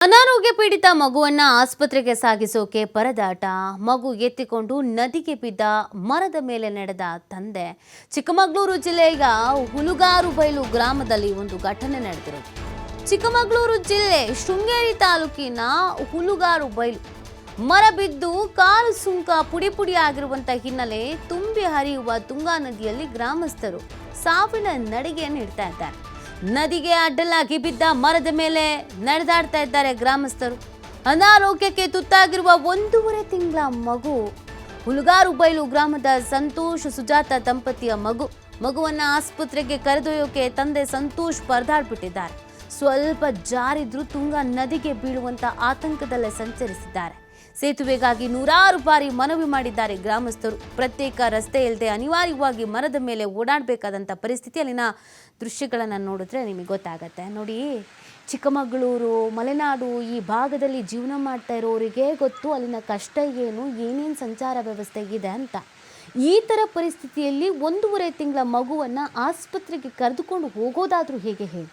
ಅನಾರೋಗ್ಯ ಪೀಡಿತ ಮಗುವನ್ನ ಆಸ್ಪತ್ರೆಗೆ ಸಾಗಿಸೋಕೆ ಪರದಾಟ. ಮಗು ಎತ್ತಿಕೊಂಡು ನದಿಗೆ ಬಿದ್ದ ಮರದ ಮೇಲೆ ನಡೆದ ತಂದೆ. ಚಿಕ್ಕಮಗಳೂರು ಜಿಲ್ಲೆಯ ಹುಲುಗಾರುಬೈಲು ಗ್ರಾಮದಲ್ಲಿ ಒಂದು ಘಟನೆ ನಡೆದಿರೋದು. ಚಿಕ್ಕಮಗಳೂರು ಜಿಲ್ಲೆ ಶೃಂಗೇರಿ ತಾಲೂಕಿನ ಹುಲುಗಾರುಬೈಲು ಮರ ಬಿದ್ದು ಕಾಲು ಸುಂಕ ಪುಡಿ ಪುಡಿ ಆಗಿರುವಂತ ಹಿನ್ನೆಲೆ ತುಂಬಿ ಹರಿಯುವ ತುಂಗಾ ನದಿಯಲ್ಲಿ ಗ್ರಾಮಸ್ಥರು ಸಾವಿನ ನಡಿಗೆಯನ್ನು ಇಡ್ತಾ ಇದ್ದಾರೆ. ನದಿಗೆ ಅಡ್ಡಲಾಗಿ ಬಿದ್ದ ಮರದ ಮೇಲೆ ನಡೆದಾಡ್ತಾ ಇದ್ದಾರೆ ಗ್ರಾಮಸ್ಥರು. ಅನಾರೋಗ್ಯಕ್ಕೆ ತುತ್ತಾಗಿರುವ 1.5 ತಿಂಗಳ ಮಗು. ಹುಲುಗಾರುಬೈಲು ಗ್ರಾಮದ ಸಂತೋಷ್ ಸುಜಾತ ದಂಪತಿಯ ಮಗುವನ್ನ ಆಸ್ಪತ್ರೆಗೆ ಕರೆದೊಯ್ಯೋಕೆ ತಂದೆ ಸಂತೋಷ್ ಪರದಾಡ್ಬಿಟ್ಟಿದ್ದಾರೆ. ಸ್ವಲ್ಪ ಜಾರಿದ್ರೂ ತುಂಗಾ ನದಿಗೆ ಬೀಳುವಂತ ಆತಂಕದಲ್ಲೇ ಸಂಚರಿಸಿದ್ದಾರೆ. ಸೇತುವೆಗಾಗಿ 100 ಬಾರಿ ಮನವಿ ಮಾಡಿದ್ದಾರೆ ಗ್ರಾಮಸ್ಥರು. ಪ್ರತ್ಯೇಕ ರಸ್ತೆ ಇಲ್ಲದೆ ಅನಿವಾರ್ಯವಾಗಿ ಮರದ ಮೇಲೆ ಓಡಾಡಬೇಕಾದಂಥ ಪರಿಸ್ಥಿತಿ. ಅಲ್ಲಿನ ದೃಶ್ಯಗಳನ್ನು ನೋಡಿದ್ರೆ ನಿಮಗೆ ಗೊತ್ತಾಗತ್ತೆ. ನೋಡಿ, ಚಿಕ್ಕಮಗಳೂರು, ಮಲೆನಾಡು ಈ ಭಾಗದಲ್ಲಿ ಜೀವನ ಮಾಡ್ತಾ ಇರೋರಿಗೆ ಗೊತ್ತು ಅಲ್ಲಿನ ಕಷ್ಟ ಏನು, ಏನೇನು ಸಂಚಾರ ವ್ಯವಸ್ಥೆ ಇದೆ ಅಂತ. ಈ ಥರ ಪರಿಸ್ಥಿತಿಯಲ್ಲಿ 1.5 ತಿಂಗಳ ಮಗುವನ್ನು ಆಸ್ಪತ್ರೆಗೆ ಕರೆದುಕೊಂಡು ಹೋಗೋದಾದರೂ ಹೇಗೆ ಹೇಳಿ?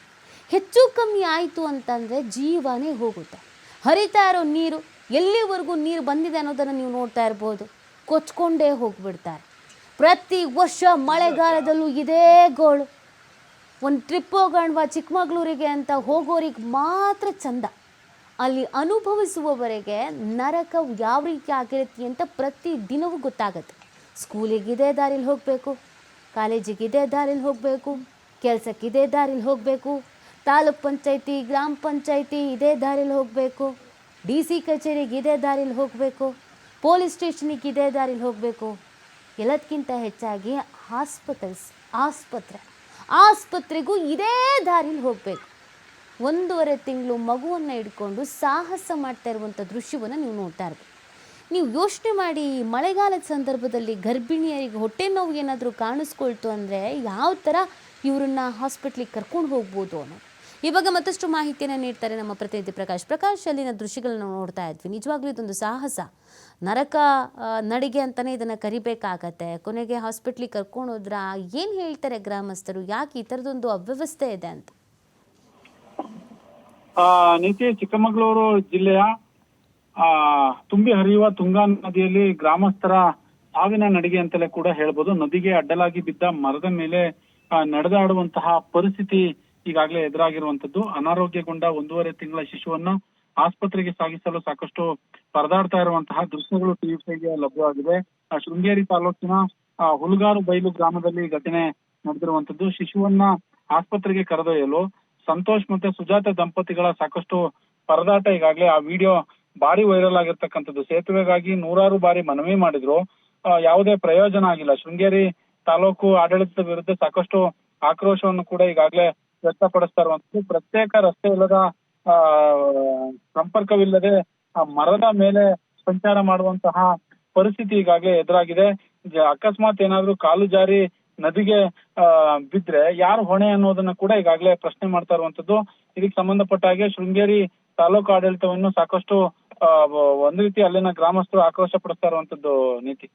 ಹೆಚ್ಚು ಕಮ್ಮಿ ಆಯಿತು ಅಂತಂದರೆ ಜೀವನೇ ಹೋಗುತ್ತೆ. ಹರಿತಾ ಇರೋ ನೀರು, ಎಲ್ಲಿವರೆಗೂ ನೀರು ಬಂದಿದೆ ಅನ್ನೋದನ್ನು ನೀವು ನೋಡ್ತಾ ಇರ್ಬೋದು. ಕೊಚ್ಕೊಂಡೇ ಹೋಗ್ಬಿಡ್ತಾರೆ. ಪ್ರತಿ ವರ್ಷ ಮಳೆಗಾಲದಲ್ಲೂ ಇದೇ ಗೋಳು. ಒಂದು ಟ್ರಿಪ್ ಹೋಗೋಣವಾ ಚಿಕ್ಕಮಗಳೂರಿಗೆ ಅಂತ ಹೋಗೋರಿಗೆ ಮಾತ್ರ ಚಂದ. ಅಲ್ಲಿ ಅನುಭವಿಸುವವರೆಗೆ ನರಕ ಯಾವ ರೀತಿ ಆಗಿರುತ್ತೆ ಅಂತ ಪ್ರತಿ ದಿನವೂ ಗೊತ್ತಾಗುತ್ತೆ. ಸ್ಕೂಲಿಗೆ ಇದೇ ದಾರಿಲಿ ಹೋಗಬೇಕು, ಕಾಲೇಜಿಗೆ ಇದೇ ದಾರಿಲಿ ಹೋಗಬೇಕು, ಕೆಲಸಕ್ಕೆ ಇದೇ ದಾರಿಲಿ ಹೋಗಬೇಕು, ತಾಲೂಕ್ ಪಂಚಾಯತಿ, ಗ್ರಾಮ ಪಂಚಾಯತಿ ಇದೇ ದಾರಿಲಿ ಹೋಗಬೇಕು, DC ಕಚೇರಿಗೆ ಇದೇ ದಾರಿಲಿ ಹೋಗಬೇಕು, ಪೊಲೀಸ್ ಸ್ಟೇಷನಿಗೆ ಇದೇ ದಾರಿಲಿ ಹೋಗಬೇಕು. ಎಲ್ಲದಕ್ಕಿಂತ ಹೆಚ್ಚಾಗಿ ಆಸ್ಪತ್ರೆಗೂ ಇದೇ ದಾರಿಲಿ ಹೋಗಬೇಕು. 1.5 ತಿಂಗಳು ಮಗುವನ್ನು ಹಿಡ್ಕೊಂಡು ಸಾಹಸ ಮಾಡ್ತಾ ಇರುವಂಥ ದೃಶ್ಯವನ್ನು ನೀವು ನೋಡ್ತಾ ಇರ್ಬೇಕು. ನೀವು ಯೋಚನೆ ಮಾಡಿ, ಮಳೆಗಾಲದ ಸಂದರ್ಭದಲ್ಲಿ ಗರ್ಭಿಣಿಯರಿಗೆ ಹೊಟ್ಟೆ ನೋವು ಏನಾದರೂ ಕಾಣಿಸ್ಕೊಳ್ತು ಅಂದರೆ ಯಾವ ಥರ ಇವರನ್ನ ಹಾಸ್ಪಿಟ್ಲಿಗೆ ಕರ್ಕೊಂಡು ಹೋಗ್ಬೋದು ಅನ್ನೋದು. ಇವಾಗ ಮತ್ತಷ್ಟು ಮಾಹಿತಿಯನ್ನು ನೀಡ್ತಾರೆ ನಮ್ಮ ಪ್ರತಿನಿಧಿ ಪ್ರಕಾಶ್. ಅಲ್ಲಿನ ದೃಶ್ಯಗಳನ್ನು ನೋಡ್ತಾ ಇದ್ವಿ. ನಿಜವಾಗ್ಲೂ ಇದೊಂದು ಸಾಹಸ, ನರಕ ನಡಿಗೆ ಅಂತಲೇ ಇದನ್ನು ಕರಿಬೇಕಾಗತ್ತೆ. ಕೊನೆಗೆ ಹಾಸ್ಪಿಟ್ಲಿಗೆ ಕರ್ಕೊಂಡು ಹೋದ್ರ ಏನು ಹೇಳ್ತಾರೆ ಗ್ರಾಮಸ್ಥರು? ಯಾಕೆ ಈ ಥರದೊಂದು ಅವ್ಯವಸ್ಥೆ ಇದೆ ಅಂತ? ನೀತಿ, ಚಿಕ್ಕಮಗಳೂರು ಜಿಲ್ಲೆಯ ತುಂಬಿ ಹರಿಯುವ ತುಂಗಾ ನದಿಯಲ್ಲಿ ಗ್ರಾಮಸ್ಥರ ಸಾವಿನ ನಡಿಗೆ ಅಂತಲೇ ಕೂಡ ಹೇಳ್ಬೋದು. ನದಿಗೆ ಅಡ್ಡಲಾಗಿ ಬಿದ್ದ ಮರದ ಮೇಲೆ ನಡೆದಾಡುವಂತಹ ಪರಿಸ್ಥಿತಿ ಈಗಾಗಲೇ ಎದುರಾಗಿರುವಂತದ್ದು. ಅನಾರೋಗ್ಯಗೊಂಡ 1.5 ತಿಂಗಳ ಶಿಶುವನ್ನ ಆಸ್ಪತ್ರೆಗೆ ಸಾಗಿಸಲು ಸಾಕಷ್ಟು ಪರದಾಡ್ತಾ ಇರುವಂತಹ ದೃಶ್ಯಗಳು ಟಿವಿಗೆ ಲಭ್ಯವಾಗಿದೆ. ಶೃಂಗೇರಿ ತಾಲೂಕಿನ ಹುಲುಗಾರುಬೈಲು ಗ್ರಾಮದಲ್ಲಿ ಘಟನೆ ನಡೆದಿರುವಂತದ್ದು. ಶಿಶುವನ್ನ ಆಸ್ಪತ್ರೆಗೆ ಕರೆದೊಯ್ಯಲು ಸಂತೋಷ್ ಮತ್ತೆ ಸುಜಾತ ದಂಪತಿಗಳ ಸಾಕಷ್ಟು ಪರದಾಟ. ಈಗಾಗಲೇ ಆ ವಿಡಿಯೋ ಭಾರಿ ವೈರಲ್ ಆಗಿರ್ತಕ್ಕಂಥದ್ದು. ಸೇತುವೆಗಾಗಿ 100 ಬಾರಿ ಮನವಿ ಮಾಡಿದ್ರು, ಯಾವುದೇ ಪ್ರಯೋಜನ ಆಗಿಲ್ಲ. ಶೃಂಗೇರಿ ತಾಲೂಕು ಆಡಳಿತದ ವಿರುದ್ಧ ಸಾಕಷ್ಟು ಆಕ್ರೋಶವನ್ನು ಕೂಡ ಈಗಾಗಲೇ ವ್ಯಕ್ತಪಡಿಸ್ತಾ ಇರುವಂತದ್ದು. ಪ್ರತ್ಯೇಕ ರಸ್ತೆ ಇಲ್ಲದ, ಸಂಪರ್ಕವಿಲ್ಲದೆ ಮರದ ಮೇಲೆ ಸಂಚಾರ ಮಾಡುವಂತಹ ಪರಿಸ್ಥಿತಿ ಈಗಾಗಲೇ ಎದುರಾಗಿದೆ. ಅಕಸ್ಮಾತ್ ಏನಾದ್ರೂ ಕಾಲು ಜಾರಿ ನದಿಗೆ ಬಿದ್ರೆ ಯಾರು ಹೊಣೆ ಅನ್ನೋದನ್ನ ಕೂಡ ಈಗಾಗಲೇ ಪ್ರಶ್ನೆ ಮಾಡ್ತಾ ಇರುವಂತದ್ದು. ಇದಕ್ಕೆ ಸಂಬಂಧಪಟ್ಟ ಹಾಗೆ ಶೃಂಗೇರಿ ತಾಲೂಕು ಆಡಳಿತವನ್ನು ಸಾಕಷ್ಟು ಒಂದ್ ರೀತಿ ಅಲ್ಲಿನ ಗ್ರಾಮಸ್ಥರು ಆಕ್ರೋಶ ಪಡಿಸ್ತಾ ಇರುವಂತದ್ದು. ನೀತಿ.